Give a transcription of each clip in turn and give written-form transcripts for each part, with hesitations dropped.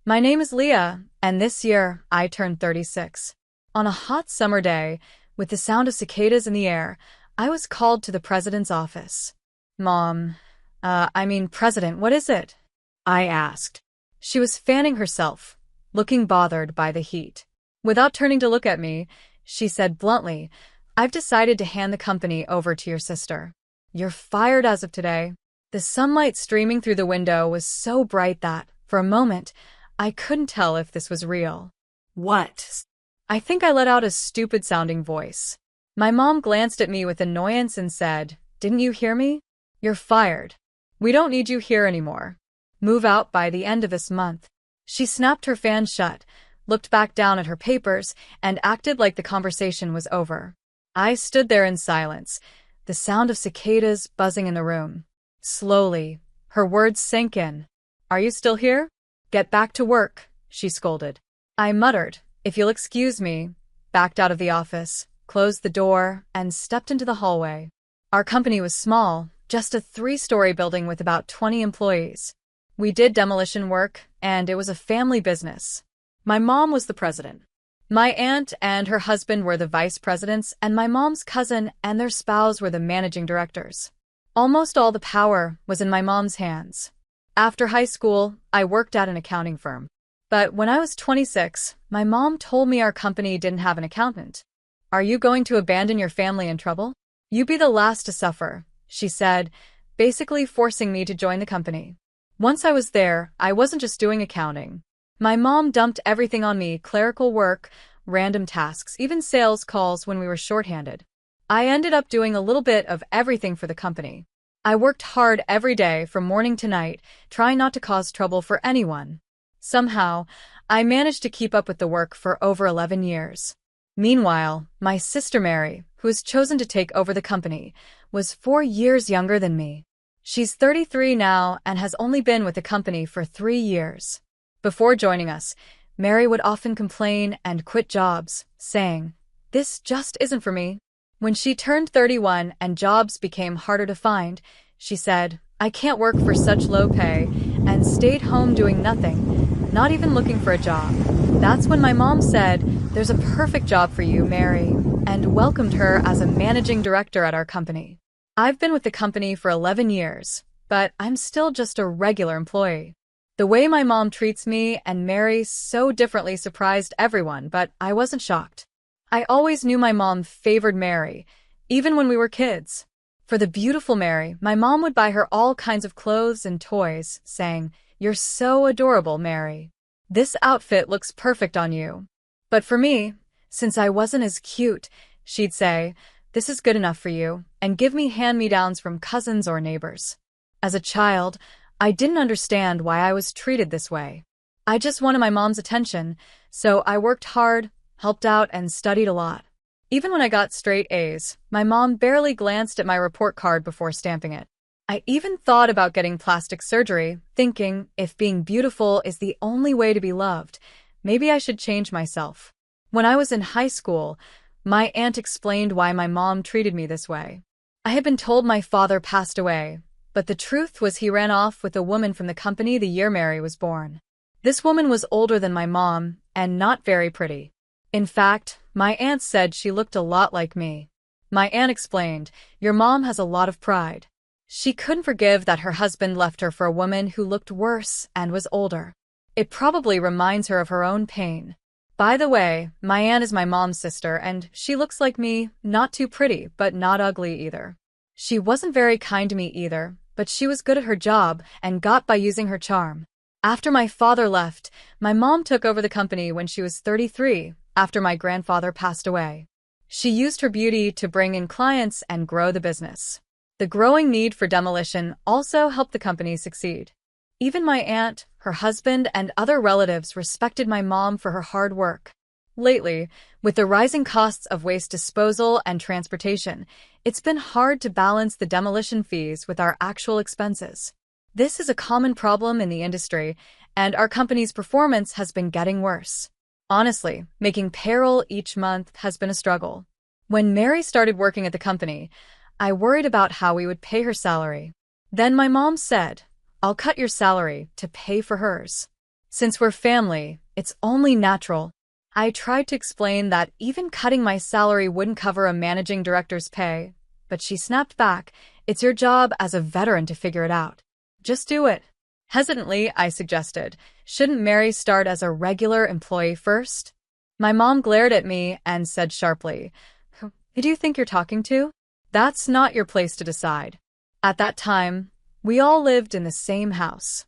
My name is Leah, and this year I turned 36. On a hot summer day, with the sound of cicadas in the air, I was called to the president's office. President, what is it? I asked. She was fanning herself, looking bothered by the heat. Without turning to look at me, she said bluntly, I've decided to hand the company over to your sister. You're fired as of today. The sunlight streaming through the window was so bright that, for a moment, I couldn't tell if this was real. What? I think I let out a stupid-sounding voice. My mom glanced at me with annoyance and said, Didn't you hear me? You're fired. We don't need you here anymore. Move out by the end of this month. She snapped her fan shut, looked back down at her papers, and acted like the conversation was over. I stood there in silence, the sound of cicadas buzzing in the room. Slowly, her words sank in. Are you still here? Get back to work, she scolded. I muttered, if you'll excuse me, backed out of the office, closed the door, and stepped into the hallway. Our company was small, just a 3-story building with about 20 employees. We did demolition work, and it was a family business. My mom was the president. My aunt and her husband were the vice presidents, and my mom's cousin and their spouse were the managing directors. Almost all the power was in my mom's hands. After high school, I worked at an accounting firm. But when I was 26, my mom told me our company didn't have an accountant. Are you going to abandon your family in trouble? You be the last to suffer, she said, basically forcing me to join the company. Once I was there, I wasn't just doing accounting. My mom dumped everything on me, clerical work, random tasks, even sales calls when we were shorthanded. I ended up doing a little bit of everything for the company. I worked hard every day from morning to night, trying not to cause trouble for anyone. Somehow, I managed to keep up with the work for over 11 years. Meanwhile, my sister Mary, who has chosen to take over the company, was 4 years younger than me. She's 33 now and has only been with the company for 3 years. Before joining us, Mary would often complain and quit jobs, saying, This just isn't for me. When she turned 31 and jobs became harder to find, she said, I can't work for such low pay, and stayed home doing nothing, not even looking for a job. That's when my mom said, There's a perfect job for you, Mary, and welcomed her as a managing director at our company. I've been with the company for 11 years, but I'm still just a regular employee. The way my mom treats me and Mary so differently surprised everyone, but I wasn't shocked. I always knew my mom favored Mary, even when we were kids. For the beautiful Mary, my mom would buy her all kinds of clothes and toys, saying, You're so adorable, Mary. This outfit looks perfect on you. But for me, since I wasn't as cute, she'd say, This is good enough for you, and give me hand-me-downs from cousins or neighbors. As a child, I didn't understand why I was treated this way. I just wanted my mom's attention, so I worked hard, helped out, and studied a lot. Even when I got straight A's, my mom barely glanced at my report card before stamping it. I even thought about getting plastic surgery, thinking if being beautiful is the only way to be loved, maybe I should change myself. When I was in high school, my aunt explained why my mom treated me this way. I had been told my father passed away, but the truth was he ran off with a woman from the company the year Mary was born. This woman was older than my mom and not very pretty. In fact, my aunt said she looked a lot like me. My aunt explained, Your mom has a lot of pride. She couldn't forgive that her husband left her for a woman who looked worse and was older. It probably reminds her of her own pain. By the way, my aunt is my mom's sister, and she looks like me, not too pretty, but not ugly either. She wasn't very kind to me either, but she was good at her job and got by using her charm. After my father left, my mom took over the company when she was 33, after my grandfather passed away. She used her beauty to bring in clients and grow the business. The growing need for demolition also helped the company succeed. Even my aunt, her husband, and other relatives respected my mom for her hard work. Lately, with the rising costs of waste disposal and transportation, it's been hard to balance the demolition fees with our actual expenses. This is a common problem in the industry, and our company's performance has been getting worse. Honestly, making payroll each month has been a struggle. When Mary started working at the company, I worried about how we would pay her salary. Then my mom said, I'll cut your salary to pay for hers. Since we're family, it's only natural. I tried to explain that even cutting my salary wouldn't cover a managing director's pay, but she snapped back, "It's your job as a veteran to figure it out. Just do it." Hesitantly, I suggested, "Shouldn't Mary start as a regular employee first?" My mom glared at me and said sharply, "Who do you think you're talking to? That's not your place to decide." At that time, we all lived in the same house.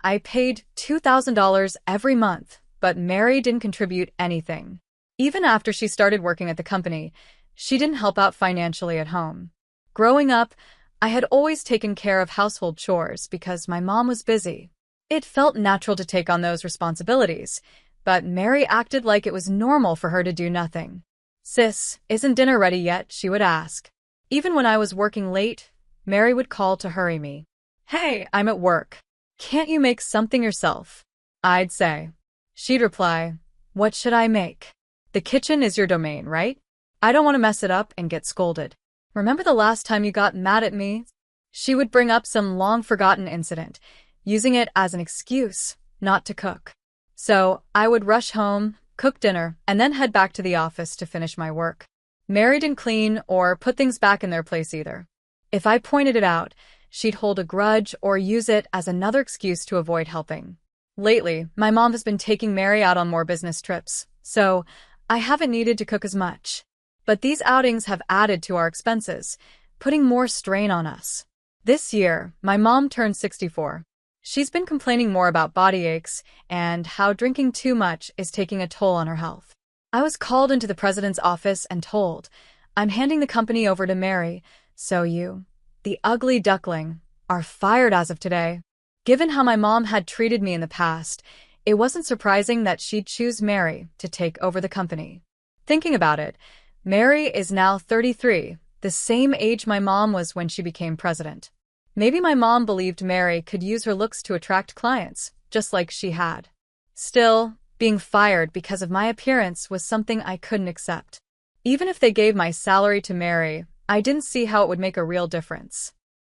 I paid $2,000 every month, but Mary didn't contribute anything. Even after she started working at the company, she didn't help out financially at home. Growing up, I had always taken care of household chores because my mom was busy. It felt natural to take on those responsibilities, but Mary acted like it was normal for her to do nothing. "Sis, isn't dinner ready yet?" she would ask. Even when I was working late, Mary would call to hurry me. "Hey, I'm at work. Can't you make something yourself?" I'd say. She'd reply, "What should I make? The kitchen is your domain, right? I don't want to mess it up and get scolded. Remember the last time you got mad at me?" She would bring up some long-forgotten incident, using it as an excuse not to cook. So I would rush home, cook dinner, and then head back to the office to finish my work. Mary didn't clean or put things back in their place either. If I pointed it out, she'd hold a grudge or use it as another excuse to avoid helping. Lately, my mom has been taking Mary out on more business trips, so I haven't needed to cook as much. But these outings have added to our expenses, putting more strain on us. This year, my mom turned 64. She's been complaining more about body aches and how drinking too much is taking a toll on her health. I was called into the president's office and told, "I'm handing the company over to Mary, so you, the ugly duckling, are fired as of today." Given how my mom had treated me in the past, it wasn't surprising that she'd choose Mary to take over the company. Thinking about it, Mary is now 33, the same age my mom was when she became president. Maybe my mom believed Mary could use her looks to attract clients, just like she had. Still, being fired because of my appearance was something I couldn't accept. Even if they gave my salary to Mary, I didn't see how it would make a real difference.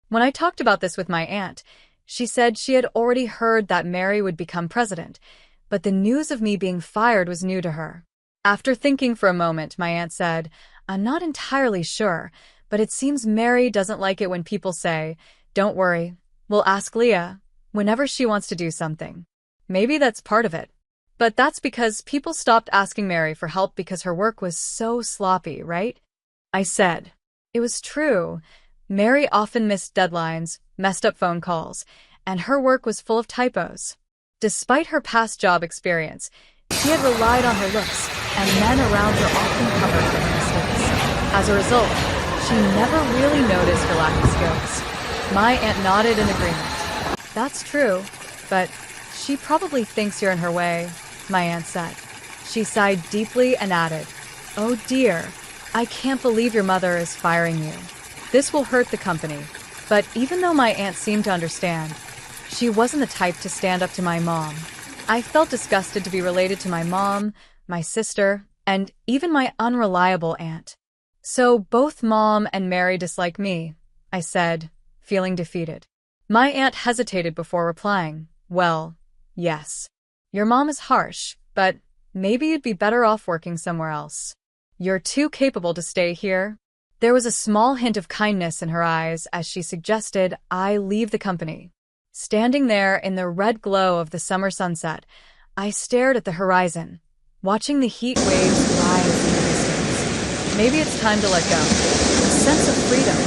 When I talked about this with my aunt, she said she had already heard that Mary would become president, but the news of me being fired was new to her. After thinking for a moment, my aunt said, "I'm not entirely sure, but it seems Mary doesn't like it when people say, 'Don't worry, we'll ask Leah,' whenever she wants to do something. Maybe that's part of it. But that's because people stopped asking Mary for help because her work was so sloppy, right?" I said. It was true. Mary often missed deadlines, messed up phone calls, and her work was full of typos. Despite her past job experience, she had relied on her looks, and men around her often covered for her mistakes. As a result, she never really noticed her lack of skills. My aunt nodded in agreement. "That's true, but she probably thinks you're in her way," my aunt said. She sighed deeply and added, "Oh dear, I can't believe your mother is firing you. This will hurt the company." But even though my aunt seemed to understand, she wasn't the type to stand up to my mom. I felt disgusted to be related to my mom, my sister, and even my unreliable aunt. "So both Mom and Mary dislike me," I said, feeling defeated. My aunt hesitated before replying, "Well, yes. Your mom is harsh, but maybe you'd be better off working somewhere else. You're too capable to stay here." There was a small hint of kindness in her eyes as she suggested I leave the company. Standing there in the red glow of the summer sunset, I stared at the horizon, watching the heat waves rise in the distance. Maybe it's time to let go. A sense of freedom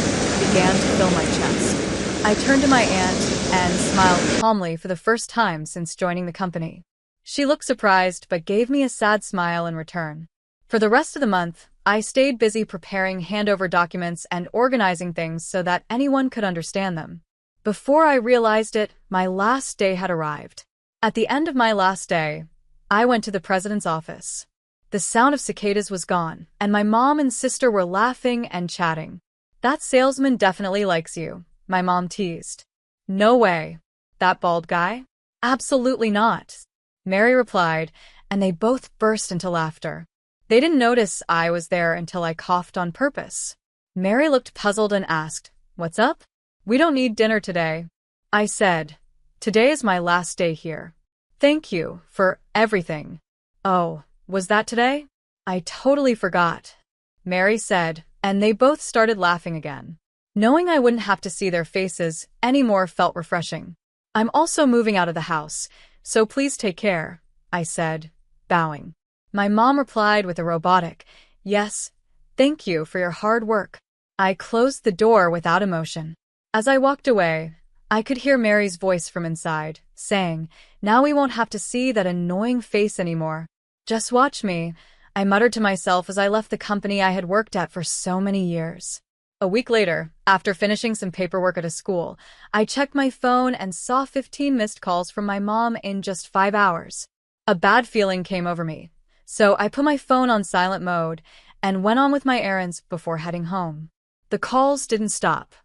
began to fill my chest. I turned to my aunt and smiled calmly for the first time since joining the company. She looked surprised but gave me a sad smile in return. For the rest of the month, I stayed busy preparing handover documents and organizing things so that anyone could understand them. Before I realized it, my last day had arrived. At the end of my last day, I went to the president's office. The sound of cicadas was gone, and my mom and sister were laughing and chatting. "That salesman definitely likes you," my mom teased. "No way. That bald guy?" "Absolutely not," Mary replied, and they both burst into laughter. They didn't notice I was there until I coughed on purpose. Mary looked puzzled and asked, "What's up?" "We don't need dinner today," I said. "Today is my last day here." Thank you for everything. Oh, was that today? I totally forgot, Mary said, and they both started laughing again. Knowing I wouldn't have to see their faces anymore felt refreshing. I'm also moving out of the house, so please take care, I said, bowing. My mom replied with a robotic, yes, thank you for your hard work. I closed the door without emotion. As I walked away, I could hear Mary's voice from inside, saying, now we won't have to see that annoying face anymore. Just watch me, I muttered to myself as I left the company I had worked at for so many years. A week later, after finishing some paperwork at a school, I checked my phone and saw 15 missed calls from my mom in just 5 hours. A bad feeling came over me, so I put my phone on silent mode and went on with my errands before heading home. The calls didn't stop.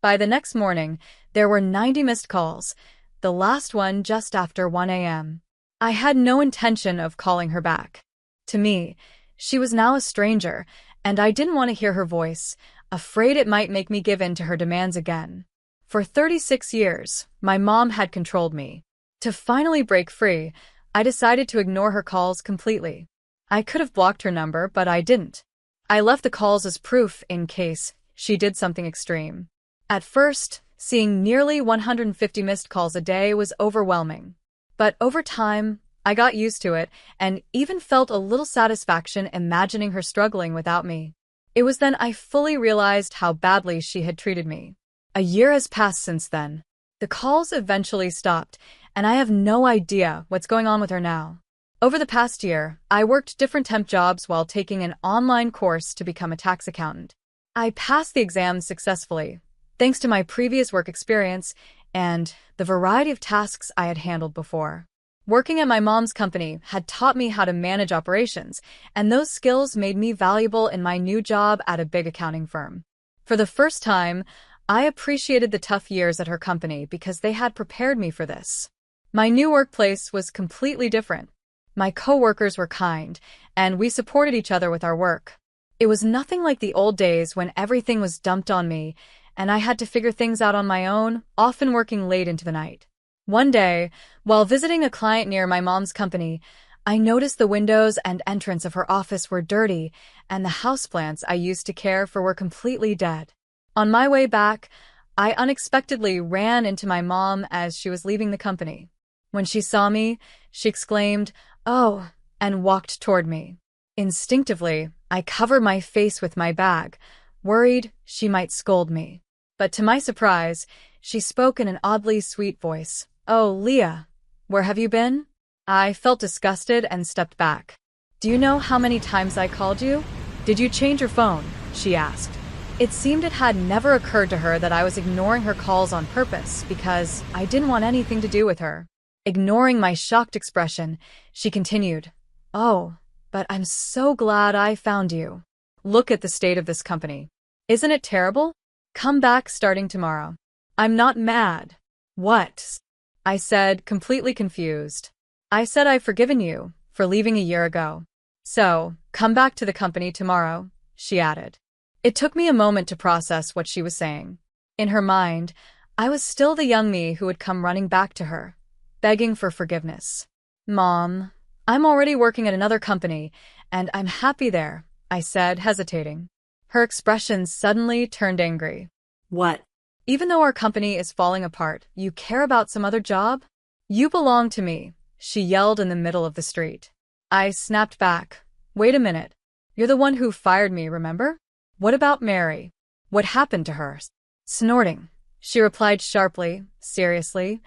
By the next morning, there were 90 missed calls, the last one just after 1 a.m. I had no intention of calling her back. To me, she was now a stranger, and I didn't want to hear her voice, afraid it might make me give in to her demands again. For 36 years, my mom had controlled me. To finally break free, I decided to ignore her calls completely. I could have blocked her number, but I didn't. I left the calls as proof in case she did something extreme. At first, seeing nearly 150 missed calls a day was overwhelming. But over time, I got used to it and even felt a little satisfaction imagining her struggling without me. It was then I fully realized how badly she had treated me. A year has passed since then. The calls eventually stopped, and I have no idea what's going on with her now. Over the past year, I worked different temp jobs while taking an online course to become a tax accountant. I passed the exam successfully, thanks to my previous work experience and the variety of tasks I had handled before. Working at my mom's company had taught me how to manage operations, and those skills made me valuable in my new job at a big accounting firm. For the first time, I appreciated the tough years at her company because they had prepared me for this. My new workplace was completely different. My coworkers were kind, and we supported each other with our work. It was nothing like the old days when everything was dumped on me, and I had to figure things out on my own, often working late into the night. One day, while visiting a client near my mom's company, I noticed the windows and entrance of her office were dirty, and the houseplants I used to care for were completely dead. On my way back, I unexpectedly ran into my mom as she was leaving the company. When she saw me, she exclaimed, "Oh," and walked toward me. Instinctively, I covered my face with my bag, worried she might scold me. But to my surprise, she spoke in an oddly sweet voice. "Oh, Leah, where have you been?" I felt disgusted and stepped back. "Do you know how many times I called you? Did you change your phone?" she asked. It seemed it had never occurred to her that I was ignoring her calls on purpose because I didn't want anything to do with her. Ignoring my shocked expression, she continued, "Oh, but I'm so glad I found you. Look at the state of this company. Isn't it terrible? Come back starting tomorrow." "I'm not mad." "What?" I said, completely confused. "I said I've forgiven you for leaving a year ago. So, come back to the company tomorrow," she added. It took me a moment to process what she was saying. In her mind, I was still the young me who had come running back to her, begging for forgiveness. "Mom, I'm already working at another company, and I'm happy there," I said, hesitating. Her expression suddenly turned angry. "What? "Even though our company is falling apart, you care about some other job? You belong to me," she yelled in the middle of the street. I snapped back. "Wait a minute. You're the one who fired me, remember? What about Mary? What happened to her?" Snorting, she replied sharply, seriously.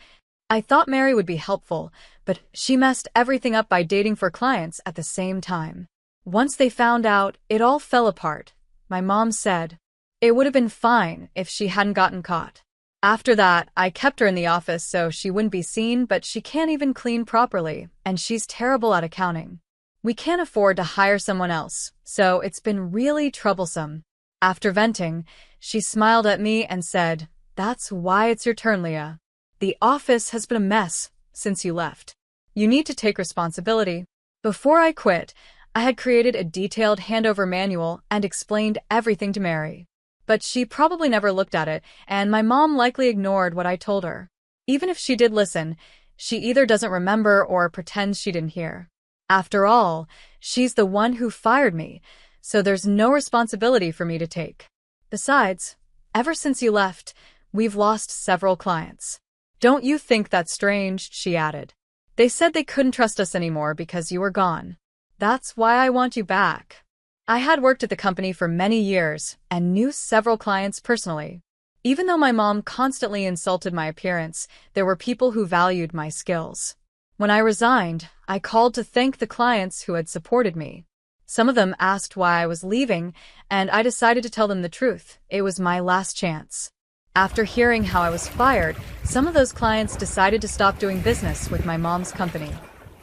"I thought Mary would be helpful, but she messed everything up by dating for clients at the same time. Once they found out, it all fell apart," my mom said. "It would have been fine if she hadn't gotten caught. After that, I kept her in the office so she wouldn't be seen, but she can't even clean properly, and she's terrible at accounting. We can't afford to hire someone else, so it's been really troublesome." After venting, she smiled at me and said, "That's why it's your turn, Leah. The office has been a mess since you left. You need to take responsibility." Before I quit, I had created a detailed handover manual and explained everything to Mary. But she probably never looked at it, and my mom likely ignored what I told her. Even if she did listen, She either doesn't remember or pretends she didn't hear. After all, she's the one who fired me, so there's no responsibility for me to take. Besides, ever since you left, we've lost several clients. Don't you think that's strange? She added. They said they couldn't trust us anymore because you were gone. That's why I want you back. I had worked at the company for many years and knew several clients personally. Even though my mom constantly insulted my appearance, there were people who valued my skills. When I resigned, I called to thank the clients who had supported me. Some of them asked why I was leaving, and I decided to tell them the truth. It was my last chance. After hearing how I was fired, some of those clients decided to stop doing business with my mom's company.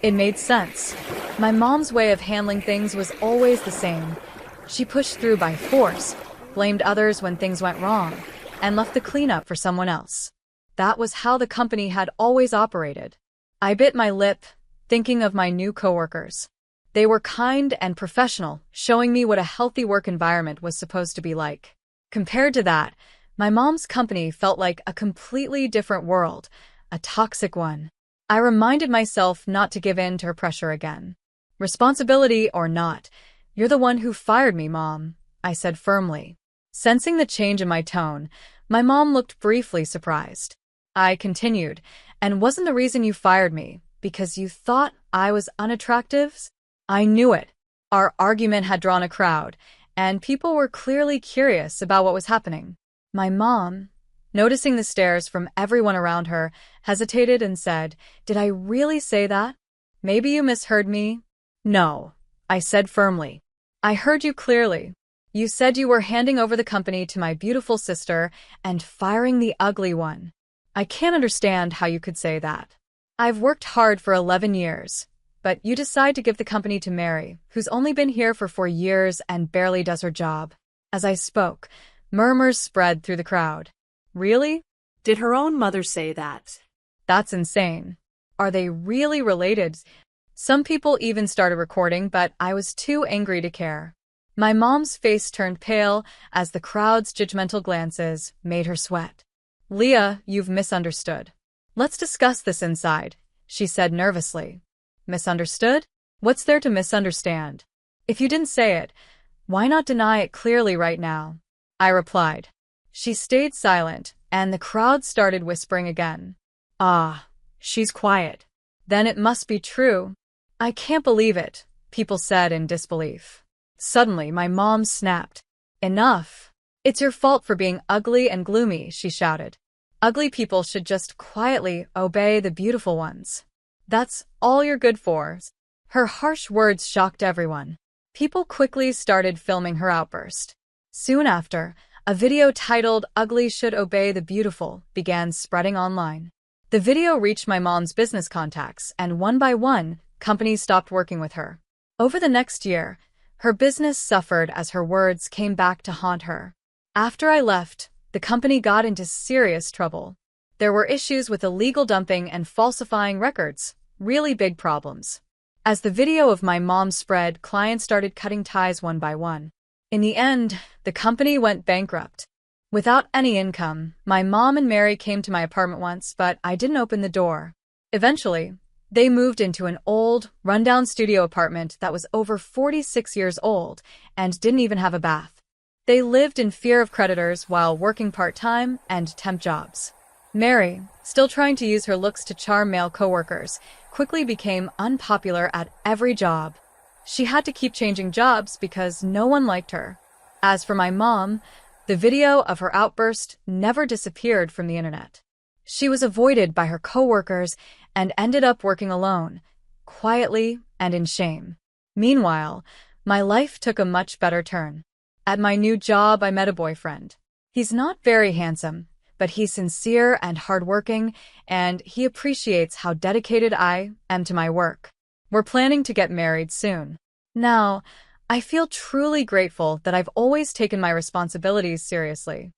It made sense. My mom's way of handling things was always the same. She pushed through by force, blamed others when things went wrong, and left the cleanup for someone else. That was how the company had always operated. I bit my lip, thinking of my new coworkers. They were kind and professional, showing me what a healthy work environment was supposed to be like. Compared to that, my mom's company felt like a completely different world, a toxic one. I reminded myself not to give in to her pressure again. Responsibility or not, you're the one who fired me, Mom, I said firmly. Sensing the change in my tone, my mom looked briefly surprised. I continued, and wasn't the reason you fired me because you thought I was unattractive? I knew it. Our argument had drawn a crowd, and people were clearly curious about what was happening. My mom, noticing the stares from everyone around her, hesitated and said, "Did I really say that? Maybe you misheard me." "No," I said firmly. "I heard you clearly. You said you were handing over the company to my beautiful sister and firing the ugly one. I can't understand how you could say that. I've worked hard for 11 years, but you decide to give the company to Mary, who's only been here for 4 years and barely does her job." As I spoke, murmurs spread through the crowd. Really? Did her own mother say that? That's insane. Are they really related? Some people even started recording, but I was too angry to care. My mom's face turned pale as the crowd's judgmental glances made her sweat. "Leah, you've misunderstood. Let's discuss this inside," she said nervously. Misunderstood? What's there to misunderstand? If you didn't say it, why not deny it clearly right now? I replied. She stayed silent, and the crowd started whispering again. Ah, she's quiet. Then it must be true. I can't believe it, people said in disbelief. Suddenly, my mom snapped. Enough. It's your fault for being ugly and gloomy, she shouted. Ugly people should just quietly obey the beautiful ones. That's all you're good for. Her harsh words shocked everyone. People quickly started filming her outburst. Soon after, a video titled "Ugly Should Obey the Beautiful" began spreading online. The video reached my mom's business contacts, and one by one, companies stopped working with her. Over the next year, her business suffered as her words came back to haunt her. After I left, the company got into serious trouble. There were issues with illegal dumping and falsifying records, really big problems. As the video of my mom spread, clients started cutting ties one by one. In the end, the company went bankrupt. Without any income, my mom and Mary came to my apartment once, but I didn't open the door. Eventually, they moved into an old, rundown studio apartment that was over 46 years old and didn't even have a bath. They lived in fear of creditors while working part-time and temp jobs. Mary, still trying to use her looks to charm male coworkers, quickly became unpopular at every job. She had to keep changing jobs because no one liked her. As for my mom, the video of her outburst never disappeared from the internet. She was avoided by her coworkers and ended up working alone, quietly and in shame. Meanwhile, my life took a much better turn. At my new job, I met a boyfriend. He's not very handsome, but he's sincere and hardworking, and he appreciates how dedicated I am to my work. We're planning to get married soon. Now, I feel truly grateful that I've always taken my responsibilities seriously.